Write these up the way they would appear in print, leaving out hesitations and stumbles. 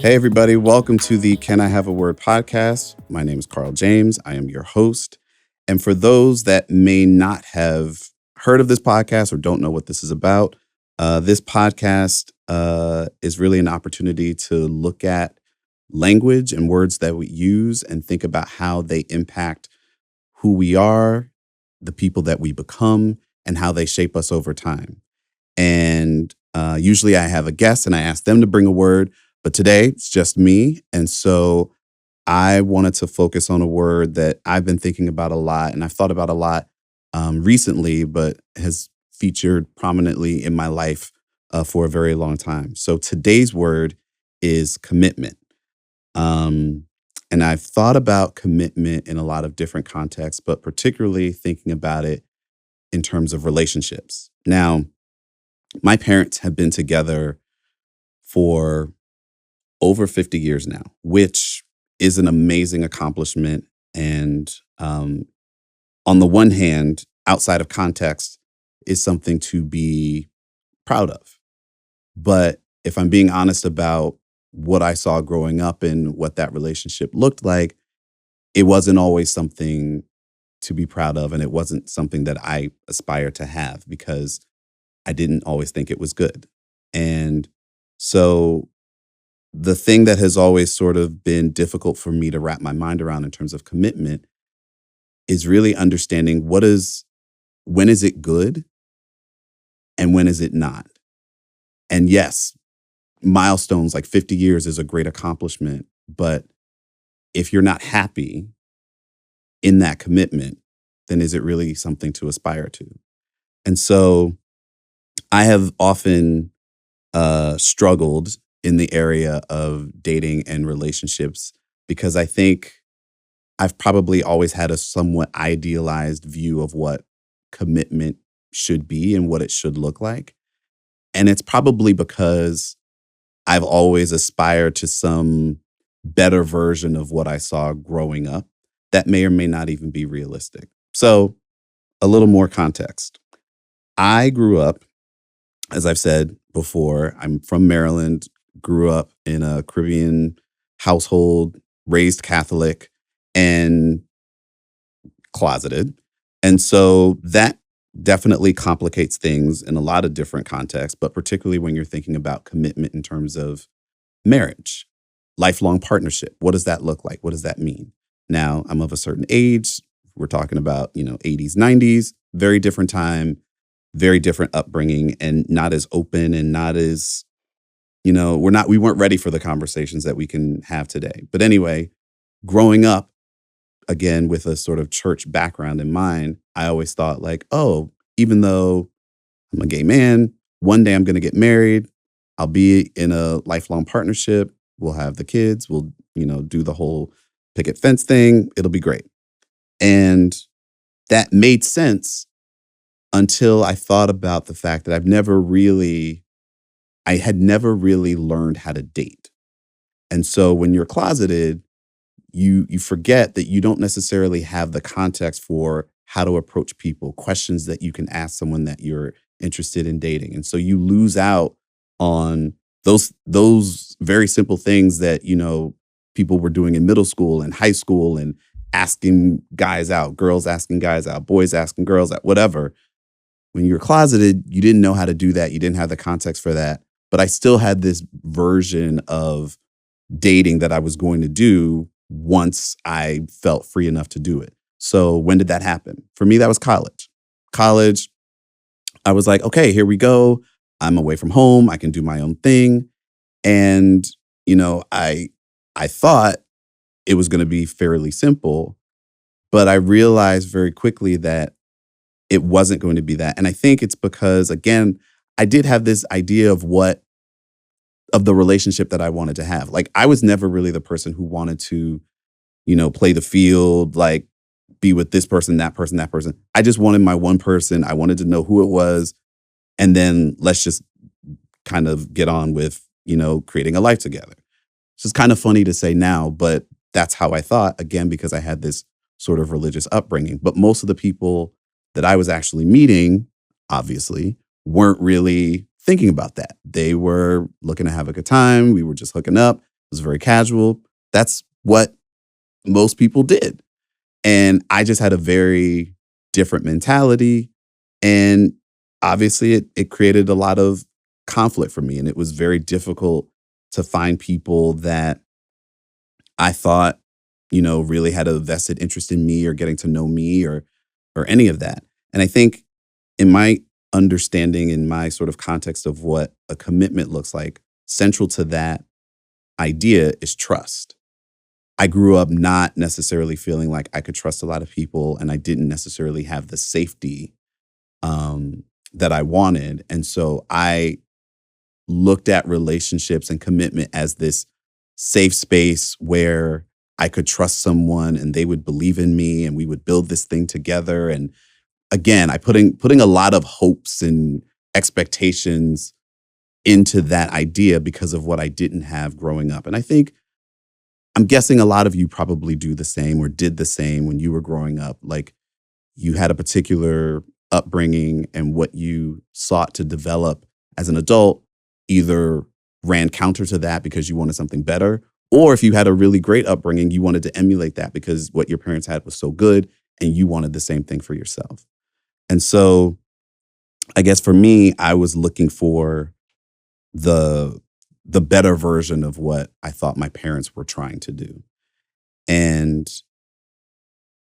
Hey, everybody. Welcome to the Can I Have a Word podcast. My name is Carl James. I am your host. And for those that may not have heard of this podcast or don't know what this is about, this podcast is really an opportunity to look at language and words that we use and think about how they impact who we are, the people that we become, and how they shape us over time. And usually I have a guest and I ask them to bring a word, but today it's just me. And so I wanted to focus on a word that I've been thinking about a lot and I've thought about a lot recently, but has featured prominently in my life for a very long time. So today's word is commitment. Um, and I've thought about commitment in a lot of different contexts, but particularly thinking about it in terms of relationships. Now, my parents have been together for over 50 years now, which is an amazing accomplishment. And on the one hand, outside of context, is something to be proud of. But if I'm being honest about what I saw growing up and what that relationship looked like, it wasn't always something to be proud of. And it wasn't something that I aspired to have because I didn't always think it was good. And so the thing that has always sort of been difficult for me to wrap my mind around in terms of commitment is really understanding when is it good and when is it not? And yes, milestones like 50 years is a great accomplishment, but if you're not happy in that commitment, then is it really something to aspire to? And so I have often struggled in the area of dating and relationships because I think I've probably always had a somewhat idealized view of what commitment should be and what it should look like. And it's probably because I've always aspired to some better version of what I saw growing up that may or may not even be realistic. So, a little more context. I grew up, as I've said before, I'm from Maryland, grew up in a Caribbean household, raised Catholic and closeted. And so that definitely complicates things in a lot of different contexts, but particularly when you're thinking about commitment in terms of marriage, lifelong partnership. What does that look like? What does that mean? Now, I'm of a certain age. We're talking about, 80s, 90s, very different time, very different upbringing, and not as open and not as, we weren't ready for the conversations that we can have today. But anyway, growing up, again, with a sort of church background in mind, I always thought like, oh, even though I'm a gay man, one day I'm going to get married. I'll be in a lifelong partnership. We'll have the kids. We'll, do the whole picket fence thing. It'll be great. And that made sense until I thought about the fact that I had never really learned how to date. And so when you're closeted, you forget that you don't necessarily have the context for how to approach people, questions that you can ask someone that you're interested in dating. And so you lose out on those very simple things that, people were doing in middle school and high school and asking guys out, girls asking guys out, boys asking girls out, whatever. When you're closeted, you didn't know how to do that. You didn't have the context for that. But I still had this version of dating that I was going to do once I felt free enough to do it. So when did that happen? For me, that was college. College, I was like, okay, here we go. I'm away from home. I can do my own thing. And, I thought it was going to be fairly simple, but I realized very quickly that it wasn't going to be that. And I think it's because, again, I did have this idea of the relationship that I wanted to have. Like, I was never really the person who wanted to, play the field, like be with this person, that person, that person. I just wanted my one person. I wanted to know who it was. And then let's just kind of get on with, creating a life together. It's just kind of funny to say now, but that's how I thought, again, because I had this sort of religious upbringing. But most of the people that I was actually meeting, obviously, weren't really thinking about that. They were looking to have a good time. We were just hooking up. was very casual. That's what most people did. And I just had a very different mentality. And obviously, it created a lot of conflict for me. And it was very difficult to find people that I thought, really had a vested interest in me or getting to know me or any of that. And I think in my understanding, in my sort of context of what a commitment looks like, central to that idea is trust. I grew up not necessarily feeling like I could trust a lot of people, and I didn't necessarily have the safety um, that I wanted. And so I looked at relationships and commitment as this safe space where I could trust someone and they would believe in me and we would build this thing together. And again, I putting a lot of hopes and expectations into that idea because of what I didn't have growing up. And I'm guessing a lot of you probably do the same or did the same when you were growing up. Like you had a particular upbringing and what you sought to develop as an adult either ran counter to that because you wanted something better, or if you had a really great upbringing, you wanted to emulate that because what your parents had was so good and you wanted the same thing for yourself. And so I guess for me, I was looking for the the better version of what I thought my parents were trying to do. And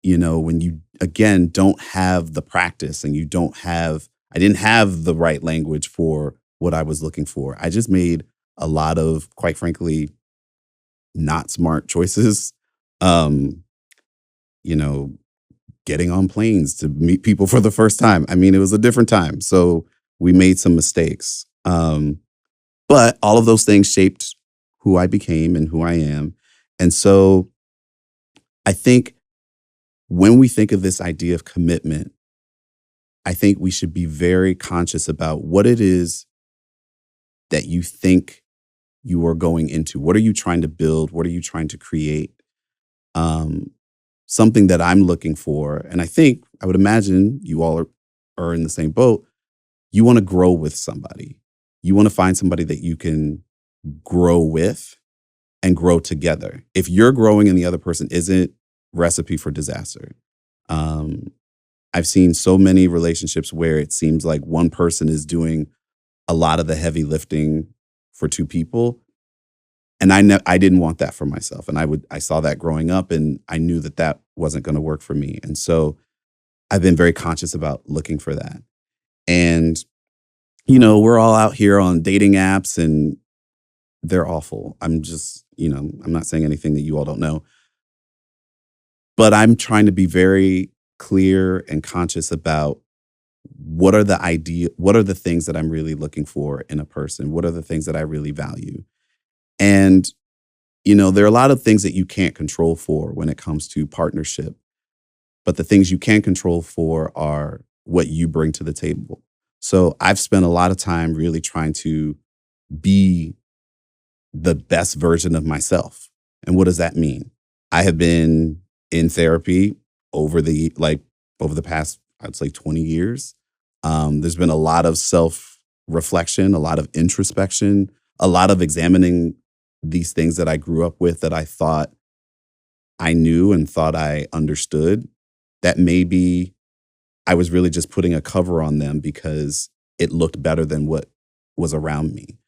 when you again don't have the practice and you don't have I didn't have the right language for what I was looking for. I just made a lot of, quite frankly, not smart choices. Um, you know, getting on planes to meet people for the first time. I mean, it was a different time. So we made some mistakes. But all of those things shaped who I became and who I am. And so I think when we think of this idea of commitment, I think we should be very conscious about what it is that you think you are going into. What are you trying to build? What are you trying to create? Um, Something that I'm looking for, and I would imagine you all are in the same boat. You want to grow with somebody. You want to find somebody that you can grow with and grow together. If you're growing and the other person isn't, recipe for disaster. Um, I've seen so many relationships where it seems like one person is doing a lot of the heavy lifting for two people, and I didn't want that for myself. And I saw that growing up, and I knew that that wasn't going to work for me. And so I've been very conscious about looking for that. And we're all out here on dating apps, and they're awful. I'm just, I'm not saying anything that you all don't know, but I'm trying to be very clear and conscious about what are the things that I'm really looking for in a person? What are the things that I really value? And, there are a lot of things that you can't control for when it comes to partnership, but the things you can control for are what you bring to the table. So I've spent a lot of time really trying to be the best version of myself. And what does that mean? I have been in therapy over the past, I'd say 20 years. There's been a lot of self reflection, a lot of introspection, a lot of examining these things that I grew up with that I thought I knew and thought I understood, that maybe I was really just putting a cover on them because it looked better than what was around me.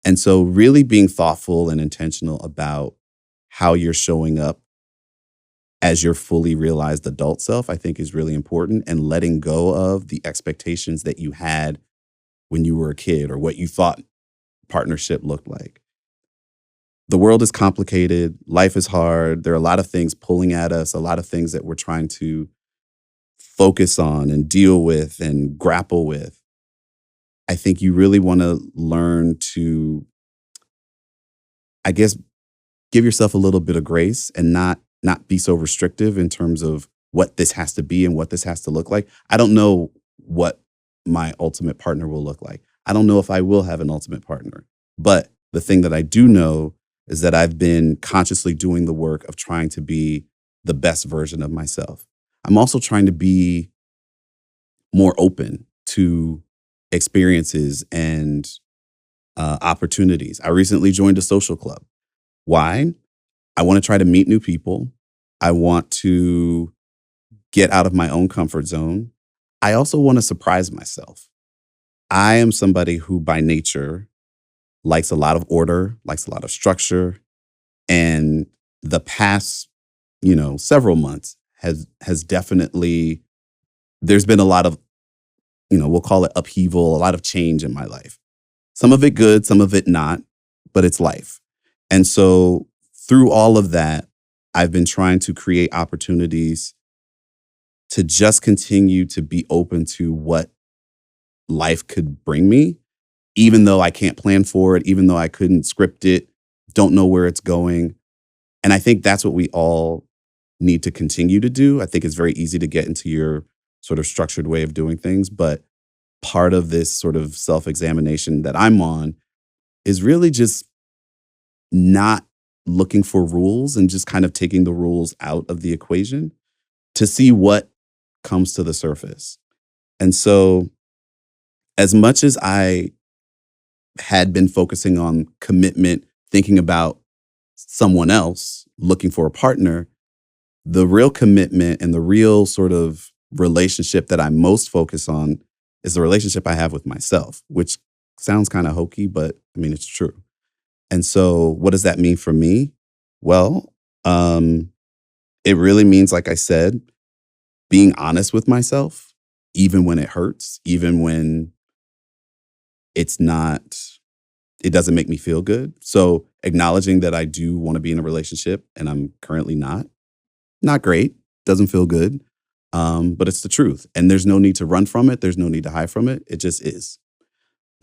And so really being thoughtful and intentional about how you're showing up as your fully realized adult self, I think is really important, and letting go of the expectations that you had when you were a kid or what you thought partnership looked like. The world is complicated, life is hard. There are a lot of things pulling at us, a lot of things that we're trying to focus on and deal with and grapple with. I think you really want to learn to, I guess, give yourself a little bit of grace and not be so restrictive in terms of what this has to be and what this has to look like. I don't know what my ultimate partner will look like. I don't know if I will have an ultimate partner. But the thing that I do know is that I've been consciously doing the work of trying to be the best version of myself. I'm also trying to be more open to experiences and opportunities. I recently joined a social club. Why? I want to try to meet new people. I want to get out of my own comfort zone. I also want to surprise myself. I am somebody who, by nature, likes a lot of order, likes a lot of structure, and the past, several months has definitely there's been a lot of, we'll call it upheaval, a lot of change in my life. Some of it good, some of it not, but it's life. And so through all of that, I've been trying to create opportunities to just continue to be open to what life could bring me, even though I can't plan for it, even though I couldn't script it, don't know where it's going. And I think that's what we all need to continue to do. I think it's very easy to get into your sort of structured way of doing things, but part of this sort of self-examination that I'm on is really just not looking for rules and just kind of taking the rules out of the equation to see what comes to the surface. And so, as much as I had been focusing on commitment, thinking about someone else, looking for a partner, the real commitment and the real sort of relationship that I'm most focused on is the relationship I have with myself, which sounds kind of hokey, but I mean, it's true. And so, what does that mean for me? Well, it really means, like I said, being honest with myself, even when it hurts, even when it's not, it doesn't make me feel good. So, acknowledging that I do want to be in a relationship and I'm currently not great, doesn't feel good, but it's the truth. And there's no need to run from it. There's no need to hide from it. It just is.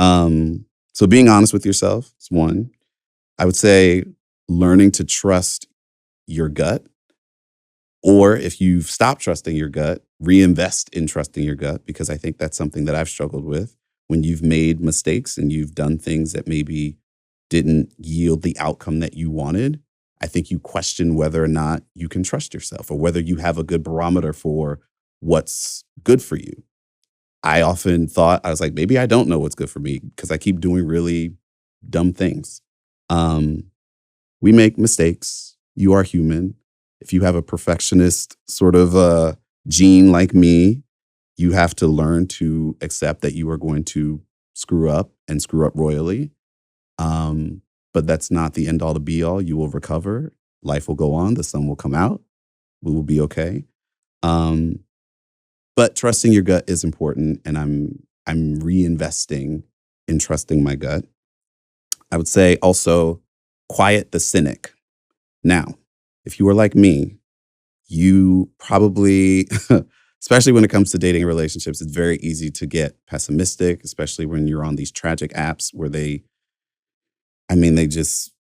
So, being honest with yourself is one. I would say learning to trust your gut, or if you've stopped trusting your gut, reinvest in trusting your gut, because I think that's something that I've struggled with. When you've made mistakes and you've done things that maybe didn't yield the outcome that you wanted, I think you question whether or not you can trust yourself or whether you have a good barometer for what's good for you. I often thought, I was like, maybe I don't know what's good for me because I keep doing really dumb things. Um, we make mistakes. You are human. If you have a perfectionist sort of gene like me, you have to learn to accept that you are going to screw up and screw up royally. But that's not the end all to be all. You will recover. Life will go on. The sun will come out. We will be okay. Um, but trusting your gut is important, and I'm reinvesting in trusting my gut. I would say also quiet the cynic. Now, if you are like me, you probably, especially when it comes to dating relationships, it's very easy to get pessimistic, especially when you're on these tragic apps where they just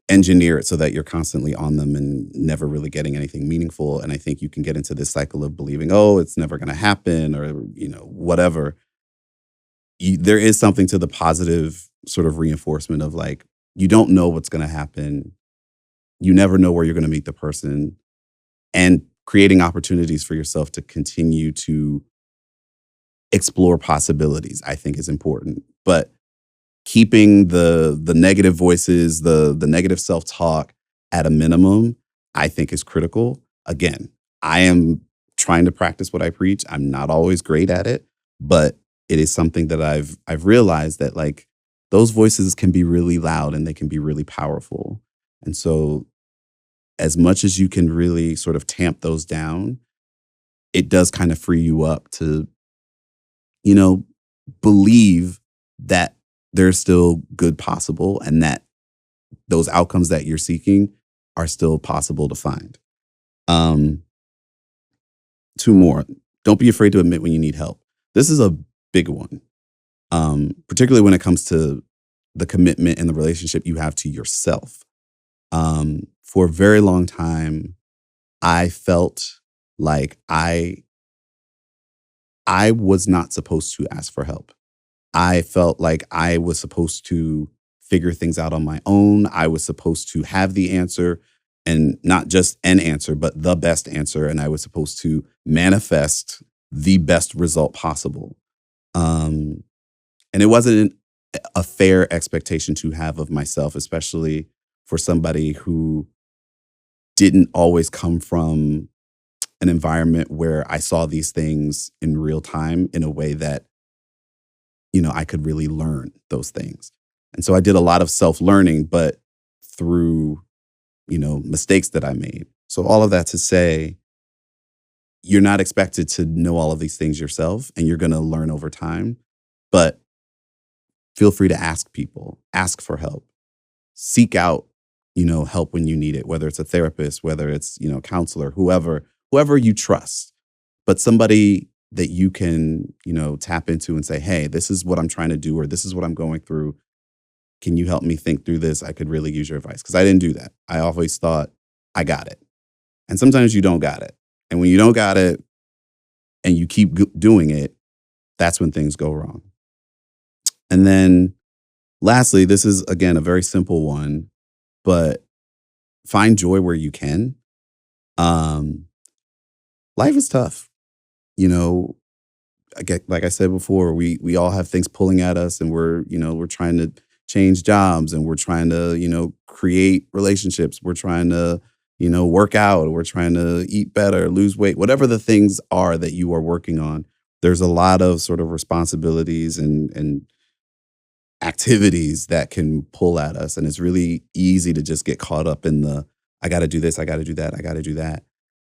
engineer it so that you're constantly on them and never really getting anything meaningful. And I think you can get into this cycle of believing, oh, it's never going to happen, or, whatever. There is something to the positive sort of reinforcement of, like, you don't know what's going to happen. You never know where you're going to meet the person, and creating opportunities for yourself to continue to explore possibilities, I think, is important. But keeping the negative voices, the negative self-talk at a minimum, I think is critical. Again, I am trying to practice what I preach. I'm not always great at it, but it is something that I've realized that, like, those voices can be really loud and they can be really powerful. And so, as much as you can really sort of tamp those down, it does kind of free you up to, you know, believe that there's still good possible and that those outcomes that you're seeking are still possible to find. Um, Two more. Don't be afraid to admit when you need help. This is a big one, particularly when it comes to the commitment and the relationship you have to yourself. For a very long time, I felt like I was not supposed to ask for help. I felt like I was supposed to figure things out on my own. I was supposed to have the answer, and not just an answer, but the best answer. And I was supposed to manifest the best result possible. Um, and it wasn't a fair expectation to have of myself, especially for somebody who didn't always come from an environment where I saw these things in real time in a way that, I could really learn those things. And so I did a lot of self-learning, but through, mistakes that I made. So all of that to say, you're not expected to know all of these things yourself, and you're going to learn over time. But feel free to ask people, ask for help, seek out, help when you need it, whether it's a therapist, whether it's, counselor, whoever you trust, but somebody that you can, tap into and say, hey, this is what I'm trying to do, or this is what I'm going through. Can you help me think through this? I could really use your advice. Because I didn't do that. I always thought I got it. And sometimes you don't got it. And when you don't got it and you keep doing it, that's when things go wrong. And then lastly, this is again a very simple one, but find joy where you can. Um, Life is tough. You know, like I said before, we all have things pulling at us, and we're trying to change jobs, and we're trying to create relationships. We're trying to work out. We're trying to eat better, lose weight, whatever the things are that you are working on. There's a lot of sort of responsibilities and activities that can pull at us, and it's really easy to just get caught up in the I got to do this, I got to do that, I got to do that,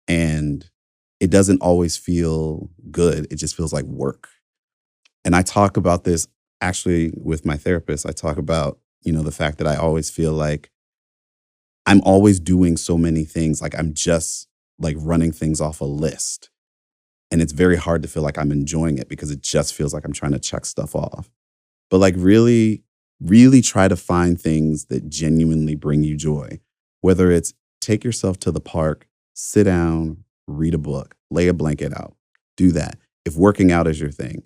and it doesn't always feel good. It just feels like work. And I talk about this actually with my therapist. I talk about, the fact that I always feel like I'm always doing so many things. Like I'm just like running things off a list. And it's very hard to feel like I'm enjoying it because it just feels like I'm trying to check stuff off. But like really, really try to find things that genuinely bring you joy. Whether it's take yourself to the park, sit down, read a book, lay a blanket out, do that. If working out is your thing,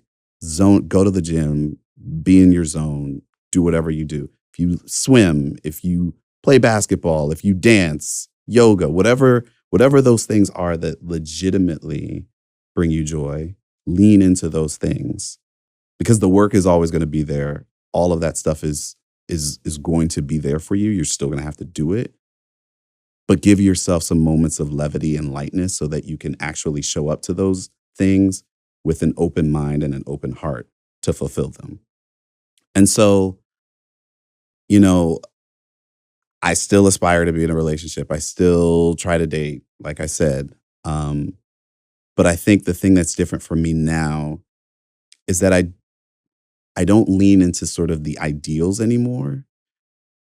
go to the gym, be in your zone, do whatever you do. If you swim, if you play basketball, if you dance, yoga, whatever those things are that legitimately bring you joy, lean into those things because the work is always going to be there. All of that stuff is going to be there for you. You're still going to have to do it. But give yourself some moments of levity and lightness so that you can actually show up to those things with an open mind and an open heart to fulfill them. And so, I still aspire to be in a relationship. I still try to date, like I said. But I think the thing that's different for me now is that I don't lean into sort of the ideals anymore.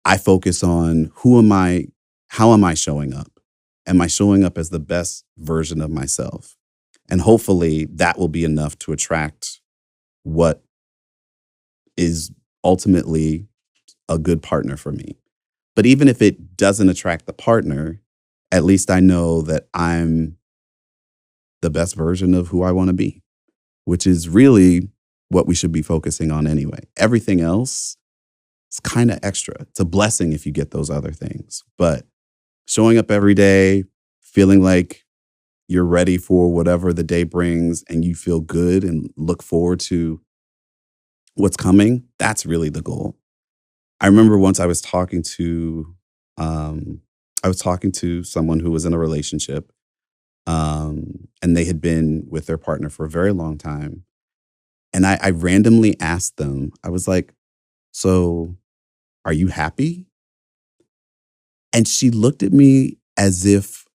I focus on who am I, how am I showing up? Am I showing up as the best version of myself? And hopefully that will be enough to attract what is ultimately a good partner for me. But even if it doesn't attract the partner, at least I know that I'm the best version of who I want to be, which is really what we should be focusing on anyway. Everything else is kind of extra. It's a blessing if you get those other things. But showing up every day, feeling like you're ready for whatever the day brings and you feel good and look forward to what's coming, that's really the goal. I remember once I was talking to someone who was in a relationship, and they had been with their partner for a very long time. And I randomly asked them, I was like, so are you happy? And she looked at me as if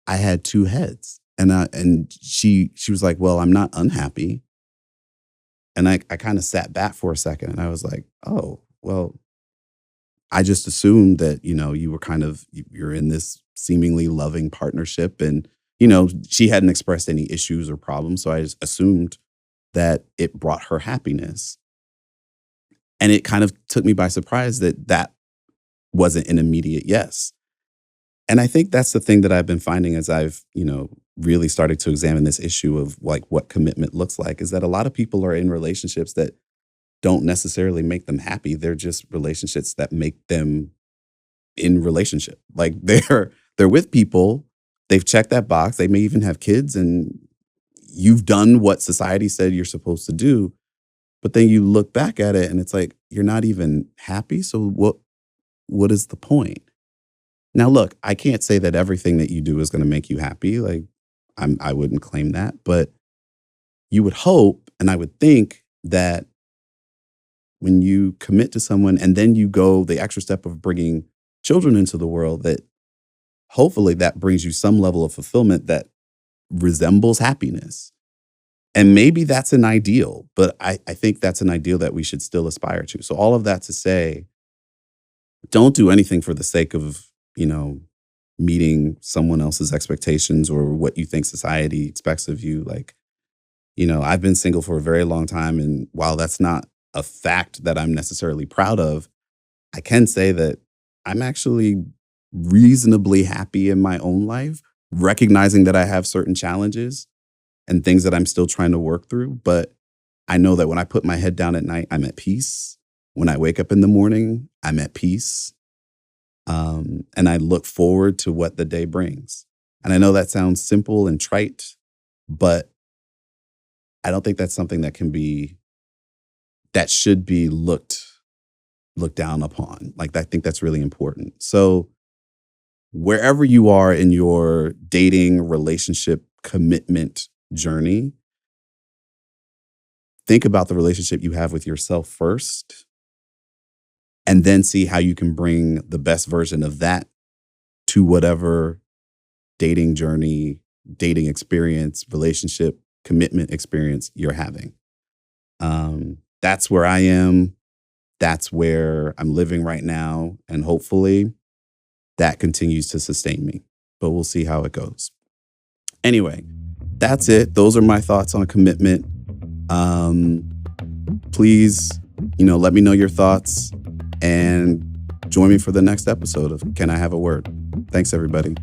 I had two heads. And she was like, well, I'm not unhappy. And I kind of sat back for a second and I was like, oh, well, I just assumed that, you were you're in this seemingly loving partnership and, she hadn't expressed any issues or problems. So I just assumed that it brought her happiness. And it kind of took me by surprise that that wasn't an immediate yes. And I think that's the thing that I've been finding as I've, really started to examine this issue of like what commitment looks like is that a lot of people are in relationships that don't necessarily make them happy. They're just relationships that make them in relationship. Like they're with people, they've checked that box, they may even have kids and you've done what society said you're supposed to do, but then you look back at it and it's like you're not even happy. So what is the point? Now, look, I can't say that everything that you do is going to make you happy. Like, I wouldn't claim that, but you would hope, and I would think that when you commit to someone and then you go the extra step of bringing children into the world, that hopefully that brings you some level of fulfillment that resembles happiness. And maybe that's an ideal, but I think that's an ideal that we should still aspire to. So all of that to say, don't do anything for the sake of, meeting someone else's expectations or what you think society expects of you. Like, I've been single for a very long time. And while that's not a fact that I'm necessarily proud of, I can say that I'm actually reasonably happy in my own life, recognizing that I have certain challenges and things that I'm still trying to work through. But I know that when I put my head down at night, I'm at peace. When I wake up in the morning, I'm at peace. And I look forward to what the day brings. And I know that sounds simple and trite, but I don't think that's something that should be looked down upon. Like, I think that's really important. So wherever you are in your dating, relationship, commitment journey, think about the relationship you have with yourself first, and then see how you can bring the best version of that to whatever dating journey, dating experience, relationship, commitment experience you're having. That's where I am. That's where I'm living right now. And hopefully that continues to sustain me. But we'll see how it goes. Anyway, that's it. Those are my thoughts on commitment. Please, let me know your thoughts and join me for the next episode of Can I Have a Word? Thanks, everybody.